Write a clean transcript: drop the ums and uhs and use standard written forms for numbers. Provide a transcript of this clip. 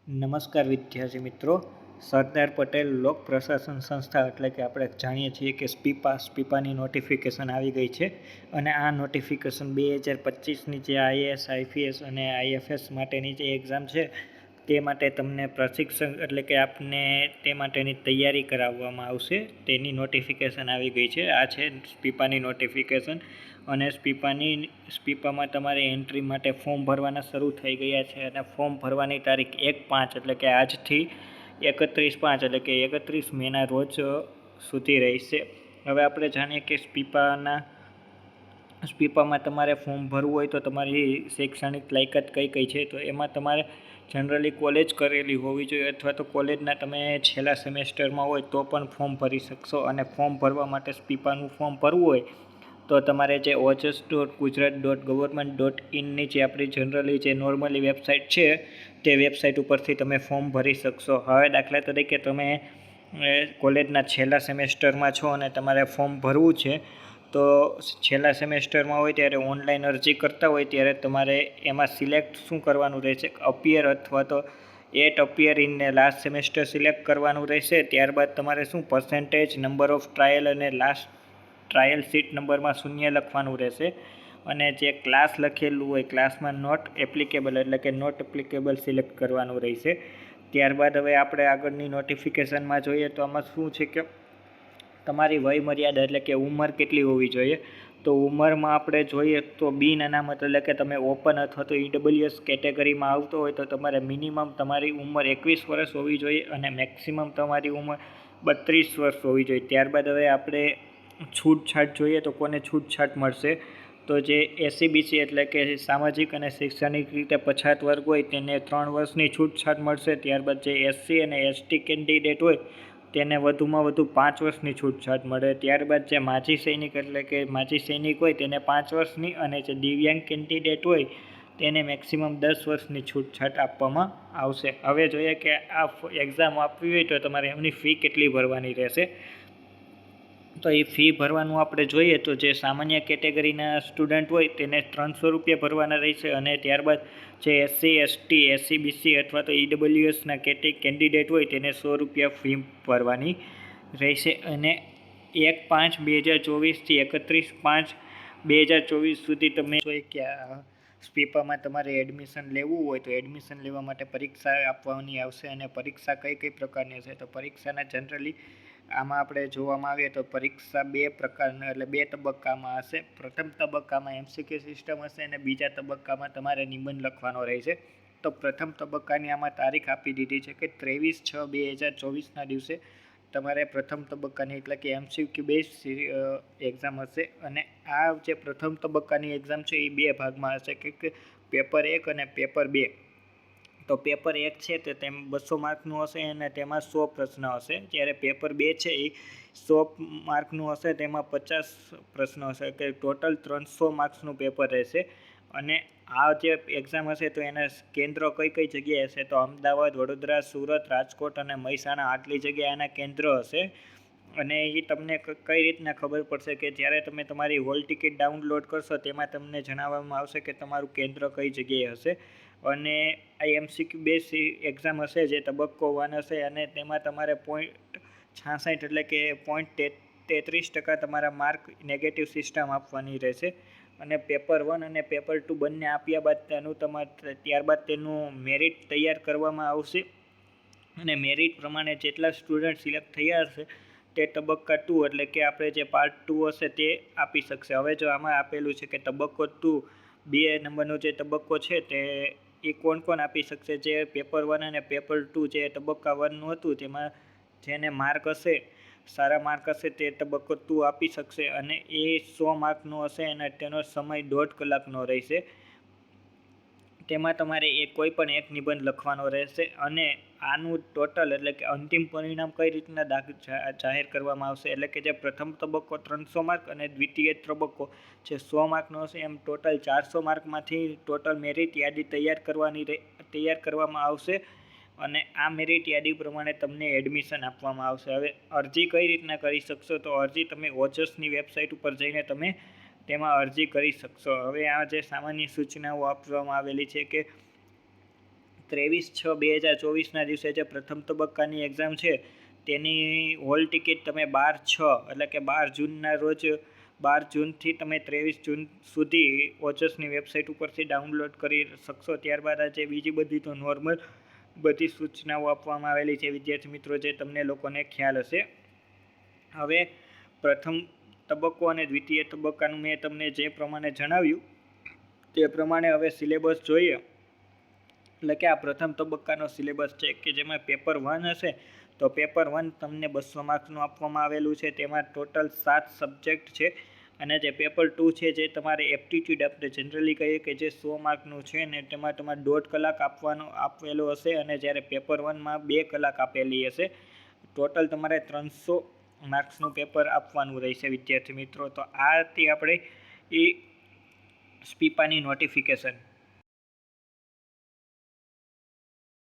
નમસ્કાર વિદ્યાર્થી મિત્રો, સરદાર પટેલ લોક પ્રશાસન સંસ્થા એટલે કે આપણે જાણીએ છીએ કે સ્પીપાની નોટિફિકેશન આવી ગઈ છે અને આ નોટિફિકેશન 2025ની જે આઈએએસ આઈપીએસ અને આઈએફએસ માટેની જે એક્ઝામ છે તે માટે તમને પ્રશિક્ષણ એટલે કે આપને તે માટેની તૈયારી કરાવવામાં આવશે તેની નોટિફિકેશન આવી ગઈ છે. આ છે સ્પીપાની નોટિફિકેશન અને સ્પીપામાં તમારે એન્ટ્રી માટે ફોર્મ ભરવાના શરૂ થઈ ગયા છે અને ફોર્મ ભરવાની તારીખ 1/5 એટલે કે આજથી 31/5 એટલે કે 31 મેના રોજ સુધી રહેશે. હવે આપણે જાણીએ કે સ્પીપામાં તમારે ફોર્મ ભરવું હોય તો તમારી શૈક્ષણિક લાયકાત કઈ છે, તો એમાં તમારે જનરલી કોલેજ કરેલી હોવી જોઈએ અથવા તો કોલેજના તમે છેલ્લા સેમેસ્ટરમાં હોય તો પણ ફોર્મ ભરી શકશો. અને ફોર્મ ભરવા માટે સ્પીપાનું ફોર્મ ભરવું હોય તો તમારે જે ojas.gujarat.government.in જે આપણી જનરલી જે નોર્મલી વેબસાઇટ છે તે વેબસાઇટ ઉપરથી તમે ફોર્મ ભરી શકશો. હવે દાખલા તરીકે તમે કોલેજના છેલ્લા સેમેસ્ટરમાં છો અને તમારે ફોર્મ ભરવું છે, તો છેલ્લા સેમેસ્ટરમાં હોય ત્યારે ઓનલાઈન અરજી કરતા હોય ત્યારે તમારે એમાં સિલેક્ટ શું કરવાનું રહેશે, અપિયર અથવા તો appear in last semester select કરવાનું રહેશે. ત્યારબાદ તમારે શું પર્સન્ટેજ, નંબર ઓફ ટ્રાયલ અને લાસ્ટ ટ્રાયલ સીટ નંબરમાં 0 લખવાનું રહેશે અને જે ક્લાસ લખેલું હોય ક્લાસમાં નોટ એપ્લિકેબલ એટલે કે નોટ એપ્લિકેબલ સિલેક્ટ કરવાનું રહેશે. ત્યારબાદ હવે આપણે આગળની નોટિફિકેશનમાં જોઈએ તો આમાં શું છે કે તમારી વય મર્યાદા એટલે કે ઉંમર કેટલી હોવી જોઈએ, તો ઉંમરમાં આપણે જોઈએ તો બિન અનામત એટલે કે તમે ઓપન અથવા તો ઈડબ્લ્યુએસ કેટેગરીમાં આવતો હોય તો તમારે મિનિમમ તમારી ઉંમર 21 વર્ષ હોવી જોઈએ અને મેક્સિમમ તમારી ઉંમર 32 વર્ષ હોવી જોઈએ. ત્યારબાદ હવે આપણે છૂટછાટ જોઈએ તો કોને છૂટછાટ મળશે, તો જે એસસીબીસી એટલે કે સામાજિક અને શૈક્ષણિક રીતે પછાત વર્ગ હોય તેને 3 વર્ષની છૂટછાટ મળશે. ત્યારબાદ જે એસસી અને એસટી કેન્ડિડેટ હોય તેને વધુમાં વધુ 5 વર્ષની છૂટછાટ મળે. ત્યારબાદ જે માજી સૈનિક એટલે કે માજી સૈનિક હોય તેને 5 વર્ષની અને જે દિવ્યાંગ કેન્ડિડેટ હોય તેને મેક્સિમમ 10 વર્ષની છૂટછાટ આપવામાં આવશે. હવે જોઈએ કે આ એક્ઝામ આપવી હોય તો તમારે એમની ફી કેટલી ભરવાની રહેશે, તો એ ફી ભરવાનું આપણે જોઈએ તો જે સામાન્ય કેટેગરીના સ્ટુડન્ટ હોય તેને 300 રૂપિયા ભરવાના રહેશે અને ત્યારબાદ જે એસસી એસટી એસસીબીસી અથવા તો ઈડબ્લ્યુએસના કેન્ડિડેટ હોય તેને 100 રૂપિયા ફી ભરવાની રહેશે. અને 1/5/2024થી 31/5/2024 સુધી તમે જોઈએ કે સ્પીપામાં તમારે એડમિશન લેવું હોય તો એડમિશન લેવા માટે પરીક્ષા આપવાની આવશે અને પરીક્ષા કઈ પ્રકારની હશે, તો પરીક્ષાના જનરલી આમાં આપણે જોવામાં આવીએ તો પરીક્ષા 2 પ્રકારના એટલે 2 તબક્કામાં હશે. પ્રથમ તબક્કામાં એમસીક્યુ સિસ્ટમ હશે અને બીજા તબક્કામાં તમારે નિબંધ લખવાનો રહેશે. તો પ્રથમ તબક્કાની આમાં તારીખ આપી દીધી છે કે 23/6/2024ના દિવસે તમારે પ્રથમ તબક્કાની એટલે કે એમસીક્યુ બેઝ એક્ઝામ હશે. અને આ જે પ્રથમ તબક્કાની એક્ઝામ છે એ 2 ભાગમાં હશે કે પેપર 1 અને પેપર 2. તો પેપર 1 છે તે 200 માર્કનું હશે અને તેમાં 100 પ્રશ્ન હશે, જ્યારે પેપર 2 છે એ 100 માર્કનું હશે, તેમાં 50 પ્રશ્નો હશે કે ટોટલ 300 માર્ક્સનું પેપર રહેશે. અને આ જે એક્ઝામ હશે તો એના કેન્દ્ર કઈ જગ્યાએ હશે, તો અમદાવાદ, વડોદરા, સુરત, રાજકોટ અને મહેસાણા આટલી જગ્યાએ આના કેન્દ્ર હશે. અને એ તમને કઈ રીતના ખબર પડશે કે જ્યારે તમે તમારી હોલ ટિકિટ ડાઉનલોડ કરશો તેમાં તમને જણાવવામાં આવશે કે તમારું કેન્દ્ર કઈ જગ્યાએ હશે. અને આ એમસીક્યુ બેઝ એક્ઝામ હશે જે તબક્કો 1 હશે અને તેમાં તમારે 0.66 એટલે કે 0.33% તમારા માર્ક નેગેટિવ સિસ્ટમ આપવાની રહેશે. અને પેપર 1 અને પેપર 2 બંને આપ્યા બાદ ત્યારબાદ તેનું મેરિટ તૈયાર કરવામાં આવશે અને મેરિટ પ્રમાણે જેટલા સ્ટુડન્ટ સિલેક્ટ થયા હશે તે તબક્કા 2 એટલે કે આપણે જે પાર્ટ 2 હશે તે આપી શકશે. હવે જો આમાં આપેલું છે કે તબક્કો 2 2 નંબરનો જે તબક્કો છે તે એ કોણ આપી શકશે, જે પેપર 1 અને પેપર 2 જે તબક્કા 1નું હતું તેમાં જેને માર્ક હશે, સારા માર્ક હશે તે તબક્કો 2 આપી શકશે અને એ 100 માર્કનું હશે અને તેનો સમય 1.5 કલાકનો રહેશે. તેમાં તમારે કોઈ પણ એક નિબંધ લખવાનો રહેશે અને આનું ટોટલ એટલે કે અંતિમ પરિણામ કઈ રીતના જાહેર કરવામાં આવશે, એટલે કે જે પ્રથમ તબક્કો 300 માર્ક અને દ્વિતીય તબક્કો જે 100 માર્કનો હશે, એમ ટોટલ 400 માર્કમાંથી ટોટલ મેરિટ યાદી તૈયાર કરવામાં આવશે અને આ મેરિટ યાદી પ્રમાણે તમને એડમિશન આપવામાં આવશે. હવે અરજી કઈ રીતના કરી શકશો, તો અરજી તમે ઓજસની વેબસાઇટ ઉપર જઈને તમે તેમાં અરજી કરી શકશો. હવે આ જે સામાન્ય સૂચનાઓ આપવામાં આવેલી છે કે 23/6/2024ના દિવસે જે પ્રથમ તબક્કાની એક્ઝામ છે તેની હોલ ટિકિટ તમે 12/6 એટલે કે 12 જૂનના રોજ 12 જૂનથી તમે 23 જૂન સુધી ઓજસની વેબસાઇટ ઉપરથી ડાઉનલોડ કરી શકશો. ત્યારબાદ આજે બીજી બધી તો નોર્મલ બધી સૂચનાઓ આપવામાં આવેલી છે વિદ્યાર્થી મિત્રો, જે તમને લોકોને ખ્યાલ હશે. હવે પ્રથમ તબક્કો અને દ્વિતીય તબક્કાનું મેં તમને જે પ્રમાણે જણાવ્યું તે પ્રમાણે હવે સિલેબસ જોઈએ. એટલે કે આ પ્રથમ તબક્કાનો સિલેબસ છે કે જેમાં પેપર 1 હશે તો પેપર 1 તમને 200 માર્ક્સનું આપવામાં આવેલું છે. તેમાં ટોટલ 7 સબ્જેક્ટ છે. અને જે પેપર 2 છે જે તમારે એપ્ટિટ્યૂડ આપણે જનરલી કહીએ કે જે 100 માર્કનું છે ને તેમાં તમારે 1.5 કલાક આપેલો હશે. અને જ્યારે પેપર 1માં 2 કલાક આપેલી હશે. ટોટલ તમારે 300 માર્ક્સનું પેપર આપવાનું રહેશે વિદ્યાર્થી મિત્રો. તો આ હતી આપણે એ સ્પીપાની નોટિફિકેશન.